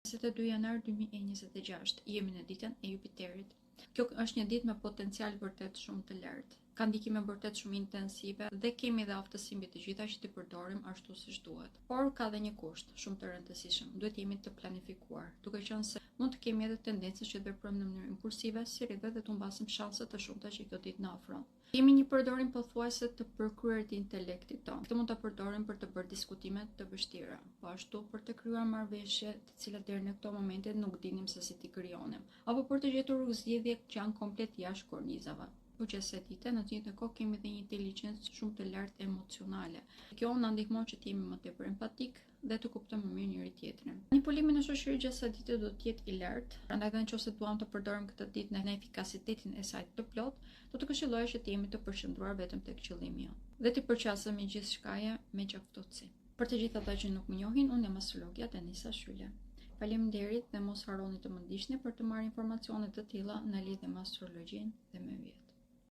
22 janar 2026, jemi në ditën e Jupiterit. Kjo është një ditë me potencial vërtet shumë të lartë. Ka ndikime vërtet shumë intensive dhe kemi dhe aftësi mbi të gjitha që t'i përdorim ashtu siç duhet. Por ka dhe një kusht shumë të rëndësishëm. Duhet jemi të planifikuar, duke qenë se mund të kemi edhe tendencë që të veprojmë në mënyrë impulsive, si rreth dhe të humbasim shanse të shumta që kjo ditë na ofron. Kemi një përdorim pothuajse të përkryer të intelektit tonë. Këtë mund ta përdorim për të bërë diskutime të vështira, po ashtu për të krijuar marrëveshje të cilat deri në këto momente nuk dinim se si t'i krijonim, apo për të gjetur rrugëzgjidhje që janë komplet jashtë kornizave. Po që se dite, në të njëjtën kohë kemi dhe një inteligjencë shumë të lartë emocionale. Kjo na ndihmon që të jemi më tepër empatik dhe të kuptojmë më mirë njëri tjetrin. Manipulimi në shoqëri gjatë asaj dite do të jetë i lartë, prandaj edhe nëse duam të përdorim këtë ditë në efikasitetin e saj të plot, do të këshilloja që të jemi të përqendruar vetëm tek qëllimi jon dhe të përqasemi gjithçkaja me gjaftësi. Për të gjithë ata që nuk më njohin, unë jam astrologja Denisa Shylia. Faleminderit dhe mos harroni të më ndiqni për të marrë informacione të tilla në lidhje me astrologjinë dhe me vjet.